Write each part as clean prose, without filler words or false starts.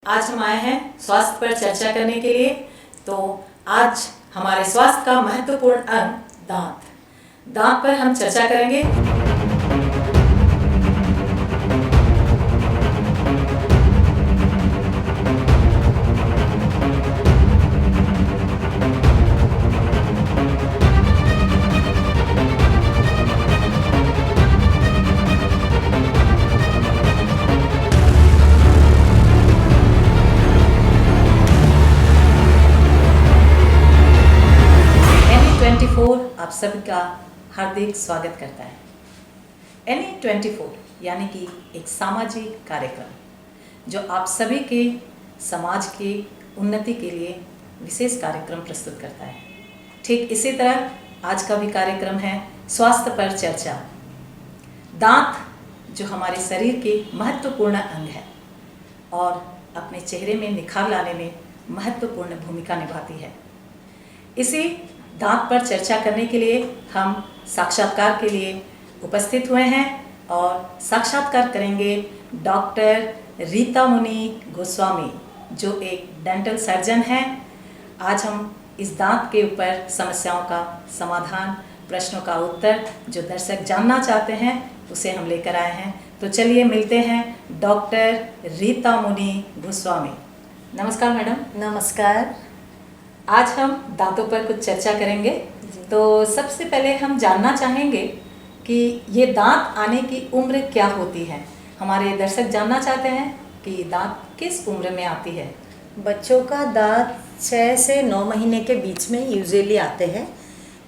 आज हम आए हैं स्वास्थ्य पर चर्चा करने के लिए। तो आज हमारे स्वास्थ्य का महत्वपूर्ण अंग दांत पर हम चर्चा करेंगे। आप सभी का हार्दिक स्वागत करता है। NE24 यानी कि एक सामाजिक कार्यक्रम जो आप सभी के समाज की उन्नति के लिए विशेष कार्यक्रम प्रस्तुत करता है। ठीक इसी तरह आज का भी कार्यक्रम है स्वास्थ्य पर चर्चा। दांत जो हमारे शरीर के महत्वपूर्ण अंग है और अपने चेहरे में निखार लाने में महत्वपूर्ण भूमिका निभाती है। इसी दांत पर चर्चा करने के लिए हम साक्षात्कार के लिए उपस्थित हुए हैं और साक्षात्कार करेंगे डॉक्टर रीता मुनि गोस्वामी जो एक डेंटल सर्जन हैं। आज हम इस दांत के ऊपर समस्याओं का समाधान, प्रश्नों का उत्तर जो दर्शक जानना चाहते हैं उसे हम लेकर आए हैं। तो चलिए मिलते हैं डॉक्टर रीता मुनि गोस्वामी। नमस्कार मैडम। नमस्कार। आज हम दांतों पर कुछ चर्चा करेंगे। तो सबसे पहले हम जानना चाहेंगे कि ये दांत आने की उम्र क्या होती है। हमारे दर्शक जानना चाहते हैं कि दांत किस उम्र में आती है। बच्चों का दांत 6 से 9 महीने के बीच में यूजुअली आते हैं।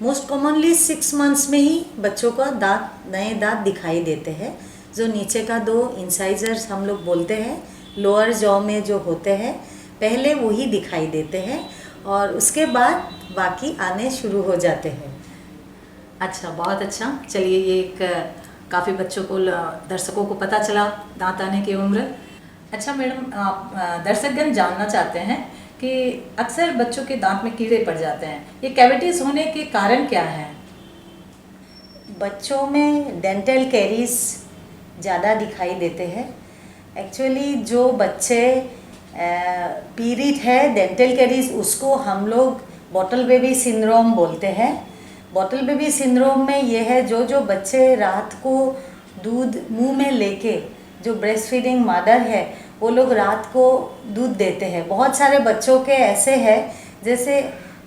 मोस्ट कॉमनली 6 मंथ्स में ही बच्चों का नए दांत दिखाई देते हैं। जो नीचे का 2 इंसाइजर्स हम लोग बोलते हैं, लोअर जॉ में जो होते हैं, पहले वही दिखाई देते हैं और उसके बाद बाकी आने शुरू हो जाते हैं। अच्छा, बहुत अच्छा। चलिए, ये एक काफ़ी बच्चों को, दर्शकों को पता चला दांत आने की उम्र। अच्छा मैडम, आप दर्शकगण जानना चाहते हैं कि अक्सर बच्चों के दांत में कीड़े पड़ जाते हैं, ये कैविटीज होने के कारण क्या हैं? बच्चों में डेंटल कैरीज ज़्यादा दिखाई देते हैं। एक्चुअली जो बच्चे पीरियड है डेंटल कैरीज, उसको हम लोग बॉटल बेबी सिंड्रोम बोलते हैं। बॉटल बेबी सिंड्रोम में ये है जो बच्चे रात को दूध मुंह में लेके, जो ब्रेस्ट फीडिंग मदर है वो लोग रात को दूध देते हैं। बहुत सारे बच्चों के ऐसे हैं, जैसे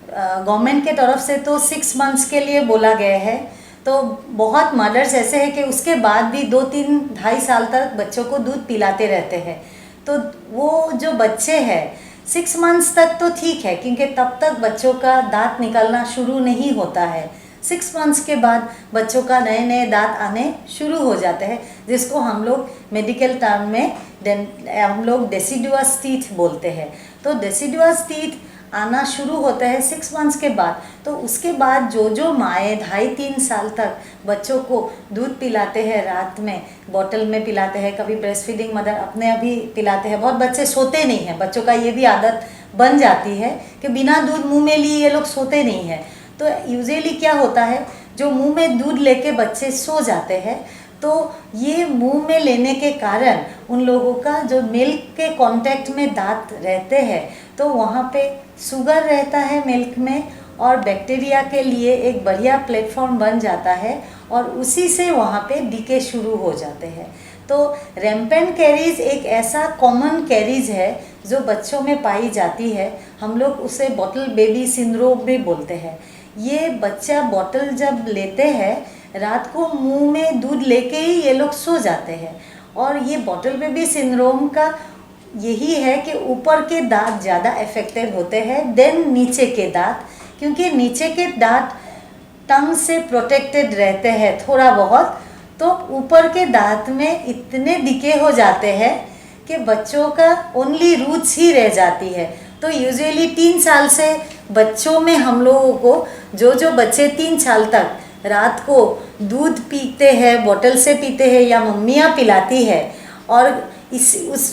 गवर्नमेंट के तरफ से तो 6 मंथ्स के लिए बोला गया है, तो बहुत मदर्स ऐसे हैं कि उसके बाद भी 2-3 2.5 साल तक बच्चों को दूध पिलाते रहते हैं। तो वो जो बच्चे हैं 6 मंथ्स तक तो ठीक है, क्योंकि तब तक बच्चों का दांत निकलना शुरू नहीं होता है। 6 मंथ्स के बाद बच्चों का नए दांत आने शुरू हो जाते हैं, जिसको हम लोग मेडिकल टर्म में हम लोग डेसिडुअस टीथ बोलते हैं। तो डेसिडुअस टीथ आना शुरू होता है 6 मंथ्स के बाद। तो उसके बाद जो माएँ 2.5-3 साल तक बच्चों को दूध पिलाते हैं, रात में बॉटल में पिलाते हैं, कभी ब्रेस्ट फीडिंग मदर अपने अभी पिलाते हैं। बहुत बच्चे सोते नहीं हैं, बच्चों का ये भी आदत बन जाती है कि बिना दूध मुंह में लिए ये लोग सोते नहीं हैं। तो यूजुअली क्या होता है, जो मुंह में दूध लेके बच्चे सो जाते हैं, तो ये मुंह में लेने के कारण उन लोगों का जो मिल्क के कांटेक्ट में दांत रहते हैं, तो वहाँ पे शुगर रहता है मिल्क में और बैक्टीरिया के लिए एक बढ़िया प्लेटफॉर्म बन जाता है और उसी से वहाँ पे डीके शुरू हो जाते हैं। तो रैम्पेंट कैरीज एक ऐसा कॉमन कैरीज है जो बच्चों में पाई जाती है। हम लोग उसे बॉटल बेबी सिंड्रोम भी बोलते हैं। ये बच्चा बॉटल जब लेते हैं, रात को मुंह में दूध लेके ही ये लोग सो जाते हैं। और ये बॉटल बेबी सिंड्रोम का यही है कि ऊपर के दांत ज़्यादा अफेक्टेड होते हैं देन नीचे के दांत, क्योंकि नीचे के दांत टंग से प्रोटेक्टेड रहते हैं थोड़ा बहुत। तो ऊपर के दांत में इतने डिके हो जाते हैं कि बच्चों का ओनली रूट्स ही रह जाती है। तो यूजुअली 3 साल से बच्चों में हम लोगों को जो बच्चे 3 साल तक रात को दूध पीते हैं, बॉटल से पीते हैं या मम्मियाँ पिलाती है, और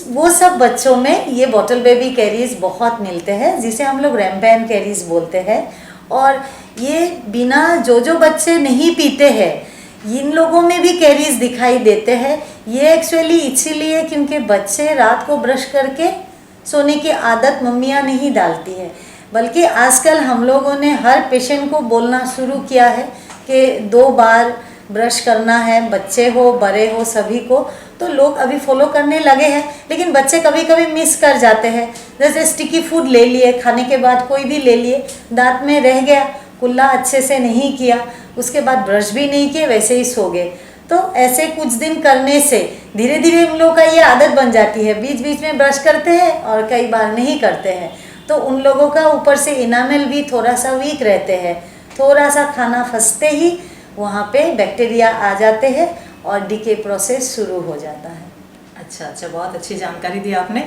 वो सब बच्चों में ये बॉटल बेबी कैरीज बहुत मिलते हैं, जिसे हम लोग रैम्पेंट कैरीज बोलते हैं। और ये बिना जो बच्चे नहीं पीते हैं, इन लोगों में भी कैरीज दिखाई देते हैं। ये एक्चुअली इसीलिए क्योंकि बच्चे रात को ब्रश करके सोने की आदत मम्मियाँ नहीं डालती है, बल्कि आजकल हम लोगों ने हर पेशेंट को बोलना शुरू किया है कि 2 बार ब्रश करना है, बच्चे हो बड़े हो सभी को। तो लोग अभी फॉलो करने लगे हैं, लेकिन बच्चे कभी कभी मिस कर जाते हैं। जैसे स्टिकी फूड ले लिए, खाने के बाद कोई भी ले लिए, दांत में रह गया, कुल्ला अच्छे से नहीं किया, उसके बाद ब्रश भी नहीं किए, वैसे ही सो गए। तो ऐसे कुछ दिन करने से धीरे धीरे उन लोगों का ये आदत बन जाती है, बीच बीच में ब्रश करते हैं और कई बार नहीं करते हैं। तो उन लोगों का ऊपर से इनामल भी थोड़ा सा वीक रहते हैं, थोड़ा सा खाना फंसते ही वहाँ पे बैक्टीरिया आ जाते हैं और डीके प्रोसेस शुरू हो जाता है। अच्छा, बहुत अच्छी जानकारी दी आपने।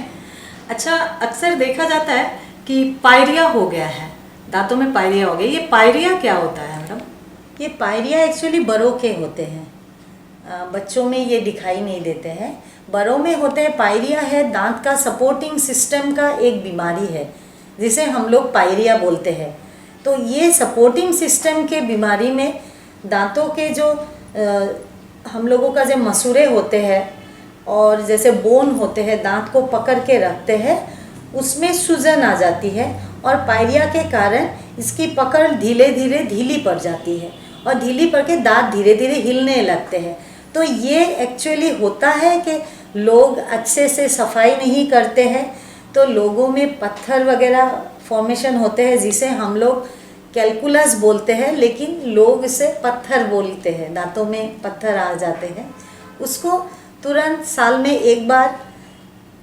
अच्छा, अक्सर देखा जाता है कि पायरिया हो गया है, दांतों में पायरिया हो गई। ये पायरिया क्या होता है मैडम? ये पायरिया एक्चुअली बड़ों के होते हैं, बच्चों में ये दिखाई नहीं देते हैं, बड़ों में होते हैं। पायरिया है दांत का सपोर्टिंग सिस्टम का एक बीमारी है जिसे हम लोग पायरिया बोलते हैं। तो ये सपोर्टिंग सिस्टम के बीमारी में दांतों के जो हम लोगों का जो मसूड़े होते हैं और जैसे बोन होते हैं, दांत को पकड़ के रखते हैं, उसमें सूजन आ जाती है और पायरिया के कारण इसकी पकड़ धीरे धीरे ढीली पड़ जाती है और ढीली पड़ के दांत धीरे धीरे हिलने लगते हैं। तो ये एक्चुअली होता है कि लोग अच्छे से सफाई नहीं करते हैं, तो लोगों में पत्थर वगैरह फॉर्मेशन होते हैं जिसे हम लोग कैलकुलस बोलते हैं, लेकिन लोग इसे पत्थर बोलते हैं, दांतों में पत्थर आ जाते हैं। उसको तुरंत साल में एक बार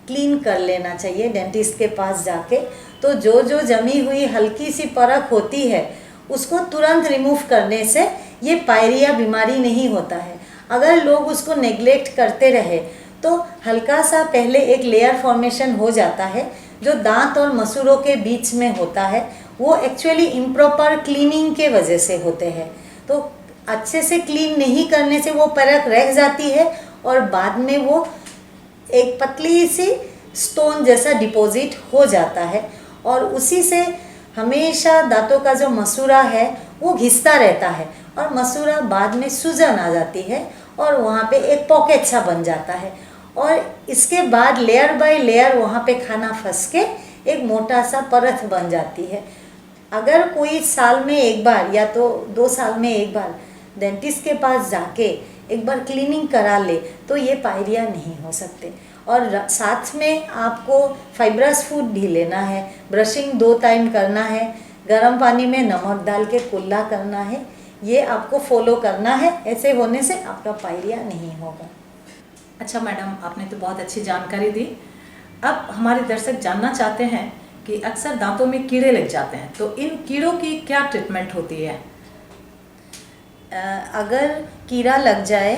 क्लीन कर लेना चाहिए डेंटिस्ट के पास जाके। तो जो जो जमी हुई हल्की सी परख होती है उसको तुरंत रिमूव करने से ये पायरिया बीमारी नहीं होता है। अगर लोग उसको नेग्लेक्ट करते रहे तो हल्का सा पहले एक लेयर फॉर्मेशन हो जाता है जो दांत और मसूड़ों के बीच में होता है। वो एक्चुअली इम्प्रॉपर क्लीनिंग के वजह से होते हैं। तो अच्छे से क्लीन नहीं करने से वो परख रह जाती है और बाद में वो एक पतली सी स्टोन जैसा डिपॉजिट हो जाता है और उसी से हमेशा दांतों का जो मसूड़ा है वो घिसता रहता है और मसूड़ा बाद में सूजन आ जाती है और वहाँ पे एक पॉकेट सा बन जाता है और इसके बाद लेयर बाय लेयर वहाँ पे खाना फंस के एक मोटा सा परत बन जाती है। अगर कोई साल में एक बार या तो 2 साल में एक बार डेंटिस्ट के पास जाके एक बार क्लीनिंग करा ले तो ये पायरिया नहीं हो सकते। और साथ में आपको फाइब्रस फूड भी लेना है, ब्रशिंग 2 टाइम करना है, गर्म पानी में नमक डाल के कुल्ला करना है, ये आपको फॉलो करना है। ऐसे होने से आपका पायरिया नहीं होगा। अच्छा मैडम, आपने तो बहुत अच्छी जानकारी दी। अब हमारे दर्शक जानना चाहते हैं कि अक्सर दांतों में कीड़े लग जाते हैं, तो इन कीड़ों की क्या ट्रीटमेंट होती है? अगर कीड़ा लग जाए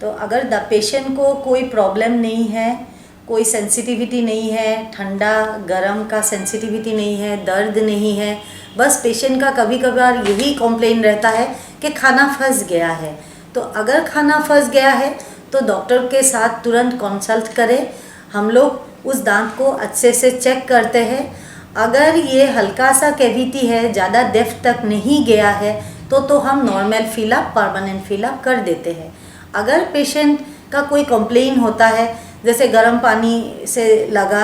तो अगर द पेशेंट को कोई प्रॉब्लम नहीं है, कोई सेंसिटिविटी नहीं है, ठंडा गरम का सेंसिटिविटी नहीं है, दर्द नहीं है, बस पेशेंट का कभी कभार यही कंप्लेन रहता है कि खाना फंस गया है। तो अगर खाना फंस गया है तो डॉक्टर के साथ तुरंत कंसल्ट करें। हम लोग उस दांत को अच्छे से चेक करते हैं। अगर ये हल्का सा कैविटी है, ज़्यादा डेप्थ तक नहीं गया है तो हम नॉर्मल फिलअप, परमानेंट फिलअप कर देते हैं। अगर पेशेंट का कोई कंप्लेन होता है, जैसे गर्म पानी से लगा,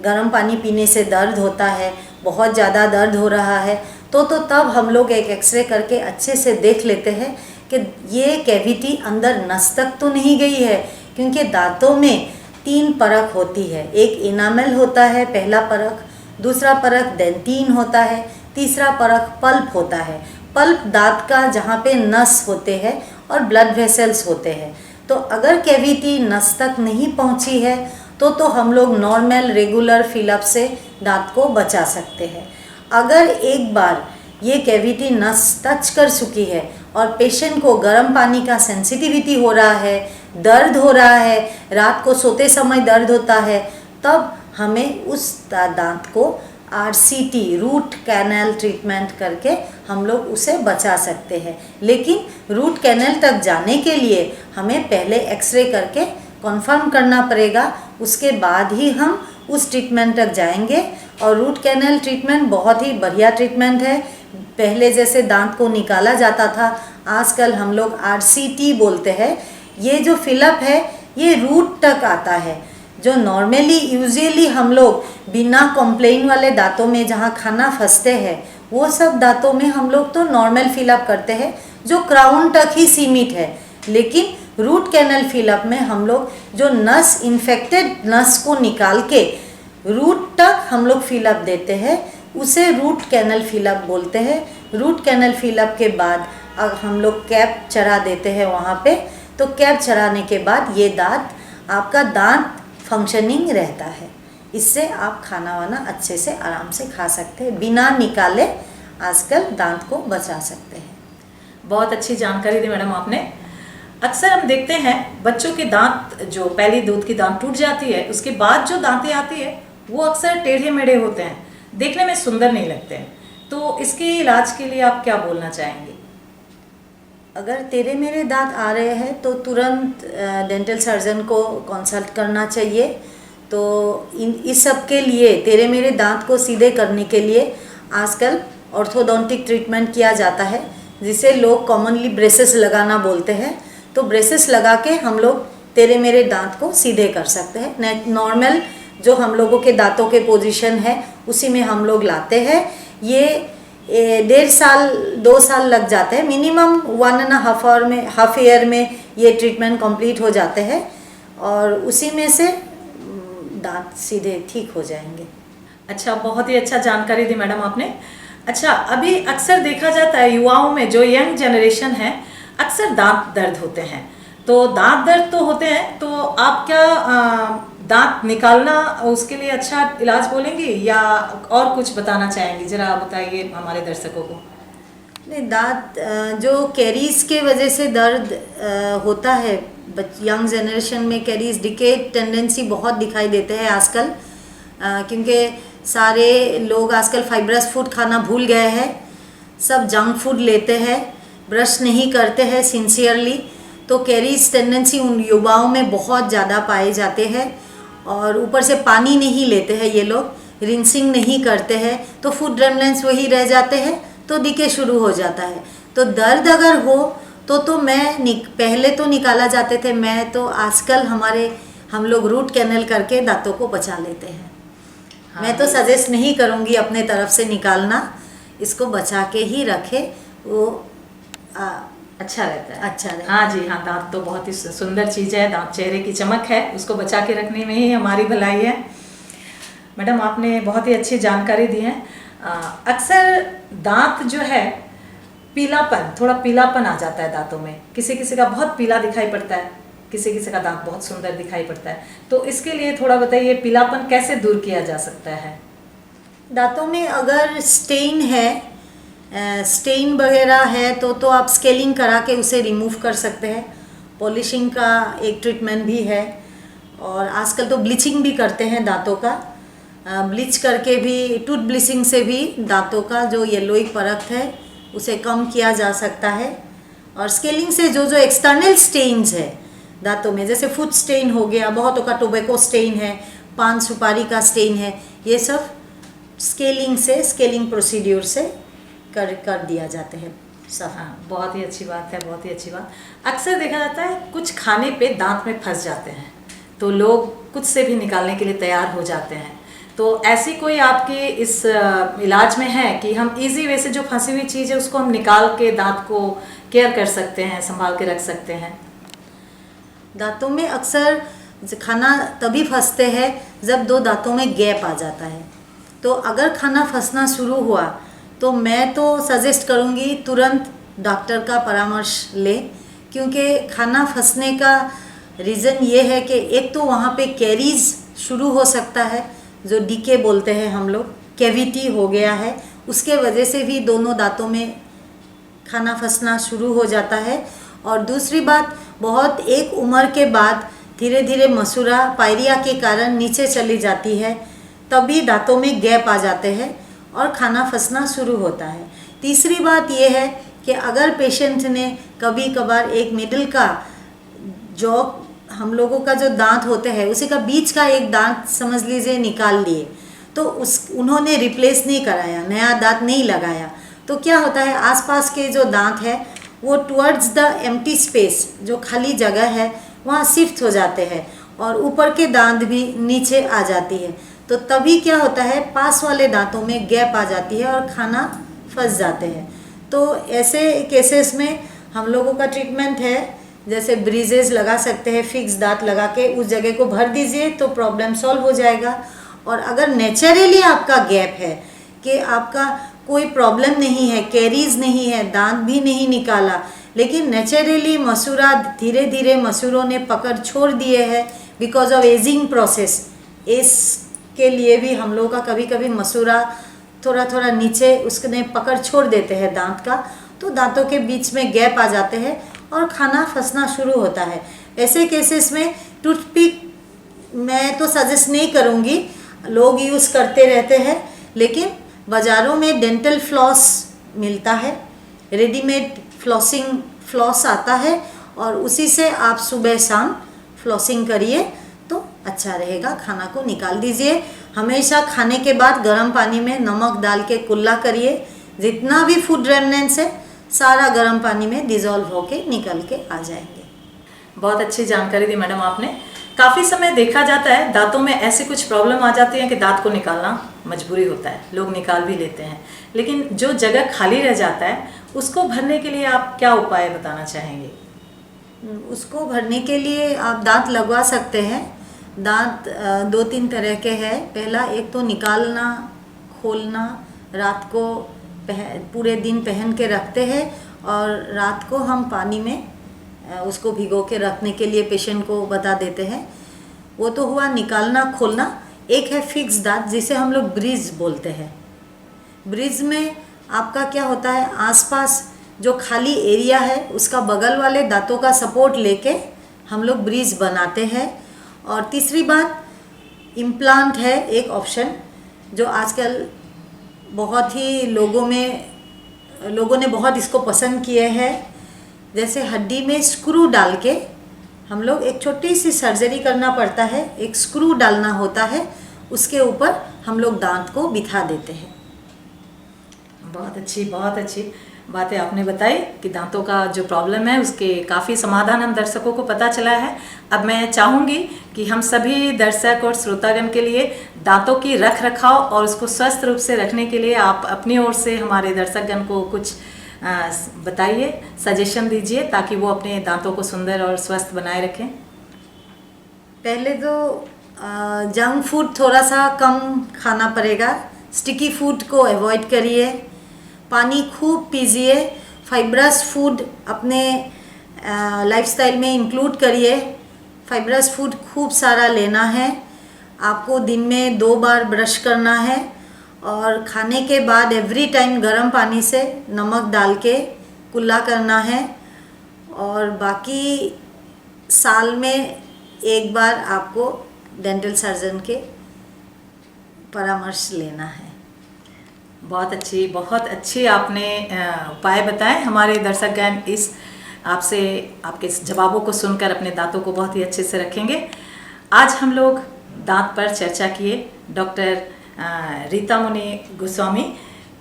गर्म पानी पीने से दर्द होता है, बहुत ज़्यादा दर्द हो रहा है, तो तब हम लोग एक एक्सरे करके अच्छे से देख लेते हैं कि ये कैविटी अंदर नस तक तो नहीं गई है, क्योंकि दांतों में 3 परख होती है। एक इनामल होता है पहला परख, दूसरा परख डेंटिन होता है, तीसरा परख पल्प होता है। पल्प दांत का जहाँ पे नस होते हैं और ब्लड वेसल्स होते हैं। तो अगर कैविटी नस तक नहीं पहुँची है तो हम लोग नॉर्मल रेगुलर फिलअप से दांत को बचा सकते हैं। अगर एक बार ये कैविटी नस टच कर चुकी है और पेशेंट को गर्म पानी का सेंसिटिविटी हो रहा है, दर्द हो रहा है, रात को सोते समय दर्द होता है, तब हमें उस दांत को RCT, रूट कैनल ट्रीटमेंट करके हम लोग उसे बचा सकते हैं। लेकिन रूट कैनल तक जाने के लिए हमें पहले एक्सरे करके कंफर्म करना पड़ेगा, उसके बाद ही हम उस ट्रीटमेंट तक जाएंगे। और रूट कैनल ट्रीटमेंट बहुत ही बढ़िया ट्रीटमेंट है। पहले जैसे दांत को निकाला जाता था, आजकल हम लोग RCT बोलते हैं। ये जो फिलअप है ये रूट तक आता है। जो नॉर्मली यूजुअली हम लोग बिना कंप्लेन वाले दांतों में जहाँ खाना फंसते हैं वो सब दांतों में हम लोग तो नॉर्मल फिलअप करते हैं जो क्राउन तक ही सीमित है। लेकिन रूट कैनल फिलअप में हम लोग जो नस इन्फेक्टेड नस को निकाल के रूट तक हम लोग फिलअप देते हैं, उसे रूट कैनल फिलअप बोलते हैं। रूट कैनल फिलअप के बाद हम लोग कैप चढ़ा देते हैं वहाँ पे, तो कैप चढ़ाने के बाद ये आपका दांत फंक्शनिंग रहता है। इससे आप खाना वाना अच्छे से आराम से खा सकते हैं, बिना निकाले आजकल दांत को बचा सकते हैं। बहुत अच्छी जानकारी दी मैडम आपने। अक्सर हम देखते हैं बच्चों के दांत, जो पहली दूध की दांत टूट जाती है उसके बाद जो दांतें आती है वो अक्सर टेढ़े मेढ़े होते हैं, देखने में सुंदर नहीं लगते हैं। तो इसके इलाज के लिए आप क्या बोलना चाहेंगे? अगर तेरे मेरे दांत आ रहे हैं तो तुरंत डेंटल सर्जन को कंसल्ट करना चाहिए। तो इस सब के लिए तेरे मेरे दांत को सीधे करने के लिए आजकल ऑर्थोडोंटिक ट्रीटमेंट किया जाता है, जिसे लोग कॉमनली ब्रेसेस लगाना बोलते हैं। तो ब्रेसेस लगा के हम लोग तेरे मेरे दांत को सीधे कर सकते हैं। नॉर्मल जो हम लोगों के दांतों के पोजीशन है उसी में हम लोग लाते हैं। ये 1.5 साल 2 साल लग जाते हैं, मिनिमम 1.5 ईयर में ये ट्रीटमेंट कंप्लीट हो जाते हैं और उसी में से दांत सीधे ठीक हो जाएंगे। अच्छा, बहुत ही अच्छा जानकारी दी मैडम आपने। अच्छा, अभी अक्सर देखा जाता है युवाओं में, जो यंग जनरेशन है, अक्सर दांत दर्द होते हैं। तो दांत दर्द तो होते हैं, तो आप क्या दांत निकालना उसके लिए अच्छा इलाज बोलेंगी या और कुछ बताना चाहेंगी? जरा आप बताइए हमारे दर्शकों को। नहीं, दांत जो कैरीज के वजह से दर्द होता है, यंग जनरेशन में कैरीज डिके टेंडेंसी बहुत दिखाई देते हैं आजकल, क्योंकि सारे लोग आजकल फाइब्रस फूड खाना भूल गए हैं, सब जंक फूड लेते हैं, ब्रश नहीं करते हैं सिंसियरली। तो कैरीज टेंडेंसी उन युवाओं में बहुत ज़्यादा पाए जाते हैं और ऊपर से पानी नहीं लेते हैं ये लोग, रिंसिंग नहीं करते हैं, तो फूड रेमनेंट्स वही रह जाते हैं, तो डिके शुरू हो जाता है। तो दर्द अगर हो तो मैं पहले तो निकाला जाते थे, मैं तो आजकल हम लोग रूट कैनल करके दांतों को बचा लेते हैं। हाँ, मैं तो सजेस्ट नहीं करूँगी अपने तरफ से निकालना, इसको बचा के ही रखे, वो अच्छा रहता है। अच्छा रहता हाँ जी, हाँ, दांत तो बहुत ही सुंदर चीज़ है, दांत चेहरे की चमक है, उसको बचा के रखने में ही हमारी भलाई है। मैडम आपने बहुत ही अच्छी जानकारी दी है। अक्सर दांत जो है थोड़ा पीलापन आ जाता है दांतों में, किसी किसी का बहुत पीला दिखाई पड़ता है, किसी किसी का दांत बहुत सुंदर दिखाई पड़ता है। तो इसके लिए थोड़ा बताइए, पीलापन कैसे दूर किया जा सकता है? दांतों में अगर स्टेन है, स्टेन वगैरह है तो आप स्केलिंग करा के उसे रिमूव कर सकते हैं। पॉलिशिंग का एक ट्रीटमेंट भी है और आजकल तो ब्लीचिंग भी करते हैं दांतों का। ब्लीच करके भी, टूथ ब्लीचिंग से भी दांतों का जो येलोइक परत है उसे कम किया जा सकता है। और स्केलिंग से जो एक्सटर्नल स्टेन्स है दांतों में, जैसे फूड स्टेन हो गया, बहुतों का टोबैको स्टेन है, पान सुपारी का स्टेन है, ये सब स्केलिंग प्रोसीड्यूर से कर दिया जाते हैं सब। हाँ, बहुत ही अच्छी बात है, बहुत ही अच्छी बात। अक्सर देखा जाता है कुछ खाने पे दांत में फंस जाते हैं, तो लोग कुछ से भी निकालने के लिए तैयार हो जाते हैं। तो ऐसी कोई आपके इस इलाज में है कि हम इजी वे से जो फंसी हुई चीज़ है उसको हम निकाल के दांत को केयर कर सकते हैं, संभाल के रख सकते हैं? दांतों में अक्सर खाना तभी फंसते हैं जब 2 दांतों में गैप आ जाता है। तो अगर खाना फंसना शुरू हुआ तो मैं तो सजेस्ट करूँगी तुरंत डॉक्टर का परामर्श लें, क्योंकि खाना फंसने का रीज़न ये है कि एक तो वहाँ पे कैरीज शुरू हो सकता है, जो डीके बोलते हैं हम लोग, कैविटी हो गया है, उसके वजह से भी दोनों दांतों में खाना फंसना शुरू हो जाता है। और दूसरी बात, बहुत एक उम्र के बाद धीरे धीरे मसूड़ा पायरिया के कारण नीचे चली जाती है, तभी दांतों में गैप आ जाते हैं और खाना फंसना शुरू होता है। तीसरी बात यह है कि अगर पेशेंट ने कभी कभार एक मिडिल का जो हम लोगों का जो दांत होते हैं उसी का बीच का एक दांत समझ लीजिए निकाल लिए, तो उन्होंने रिप्लेस नहीं कराया, नया दांत नहीं लगाया, तो क्या होता है आसपास के जो दांत है वो टुवर्ड्स द एम्प्टी स्पेस, जो खाली जगह है वहाँ शिफ्ट हो जाते हैं और ऊपर के दांत भी नीचे आ जाती है। तो तभी क्या होता है, पास वाले दांतों में गैप आ जाती है और खाना फंस जाते हैं। तो ऐसे केसेस में हम लोगों का ट्रीटमेंट है, जैसे ब्रीजेस लगा सकते हैं, फिक्स दांत लगा के उस जगह को भर दीजिए तो प्रॉब्लम सॉल्व हो जाएगा। और अगर नेचुरली आपका गैप है कि आपका कोई प्रॉब्लम नहीं है, कैरीज नहीं है, दांत भी नहीं निकाला, लेकिन नेचुरली मसूरा धीरे धीरे मसूरों ने पकड़ छोड़ दिए हैं बिकॉज ऑफ एजिंग प्रोसेस, इसके लिए भी हम लोगों का कभी कभी मसूरा थोड़ा थोड़ा नीचे उसने पकड़ छोड़ देते हैं दांत का, तो दांतों के बीच में गैप आ जाते हैं और खाना फंसना शुरू होता है। ऐसे केसेस में टूथपिक मैं तो सजेस्ट नहीं करूँगी, लोग यूज़ करते रहते हैं, लेकिन बाज़ारों में डेंटल फ्लॉस मिलता है, रेडीमेड फ्लॉस आता है और उसी से आप सुबह शाम फ्लॉसिंग करिए तो अच्छा रहेगा। खाना को निकाल दीजिए, हमेशा खाने के बाद गर्म पानी में नमक डाल के कुल्ला करिए, जितना भी फूड रेमनेंट्स है सारा गर्म पानी में डिज़ोल्व होके निकल के आ जाएंगे। बहुत अच्छी जानकारी दी मैडम आपने। काफ़ी समय देखा जाता है दांतों में ऐसी कुछ प्रॉब्लम आ जाती है कि दांत को निकालना मजबूरी होता है, लोग निकाल भी लेते हैं, लेकिन जो जगह खाली रह जाता है उसको भरने के लिए आप क्या उपाय बताना चाहेंगे? उसको भरने के लिए आप दांत लगवा सकते हैं। दांत 2-3 तरह के हैं। पहला एक तो निकालना, खोलना, रात को पूरे दिन पहन के रखते हैं और रात को हम पानी में उसको भिगो के रखने के लिए पेशेंट को बता देते हैं। वो तो हुआ निकालना खोलना। एक है फिक्स दांत जिसे हम लोग ब्रिज बोलते हैं। ब्रिज में आपका क्या होता है, आसपास जो खाली एरिया है उसका बगल वाले दांतों का सपोर्ट लेके हम लोग ब्रिज बनाते हैं। और तीसरी बात इम्प्लांट है एक ऑप्शन जो आजकल बहुत ही लोगों ने बहुत इसको पसंद किए हैं। जैसे हड्डी में स्क्रू डाल के हम लोग एक छोटी सी सर्जरी करना पड़ता है, एक स्क्रू डालना होता है, उसके ऊपर हम लोग दांत को बिठा देते हैं। बहुत अच्छी बातें आपने बताई कि दांतों का जो प्रॉब्लम है उसके काफ़ी समाधान हम दर्शकों को पता चला है। अब मैं चाहूँगी कि हम सभी दर्शक और श्रोतागण के लिए दांतों की रख रखाव और उसको स्वस्थ रूप से रखने के लिए आप अपनी ओर से हमारे दर्शकगण को कुछ बताइए, सजेशन दीजिए ताकि वो अपने दांतों को सुंदर और स्वस्थ बनाए रखें। पहले तो जंक फूड थोड़ा सा कम खाना पड़ेगा, स्टिकी फूड को अवॉइड करिए, पानी खूब पीजिए, फाइब्रस फूड अपने लाइफस्टाइल में इंक्लूड करिए। फाइब्रस फूड खूब सारा लेना है, आपको दिन में 2 बार ब्रश करना है और खाने के बाद एवरी टाइम गर्म पानी से नमक डाल के कुल्ला करना है। और बाकी साल में 1 बार आपको डेंटल सर्जन के परामर्श लेना है। बहुत अच्छी आपने उपाय बताए। हमारे दर्शकगण इस आपसे आपके जवाबों को सुनकर अपने दांतों को बहुत ही अच्छे से रखेंगे। आज हम लोग दांत पर चर्चा किए डॉक्टर रीता मुनि गोस्वामी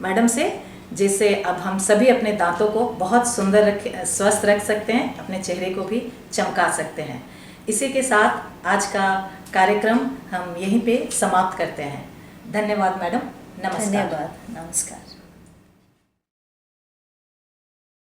मैडम से, जिससे अब हम सभी अपने दांतों को बहुत सुंदर स्वस्थ रख सकते हैं, अपने चेहरे को भी चमका सकते हैं। इसी के साथ आज का कार्यक्रम हम यहीं पे समाप्त करते हैं। धन्यवाद मैडम, नमस्कार। धन्यवाद, नमस्कार।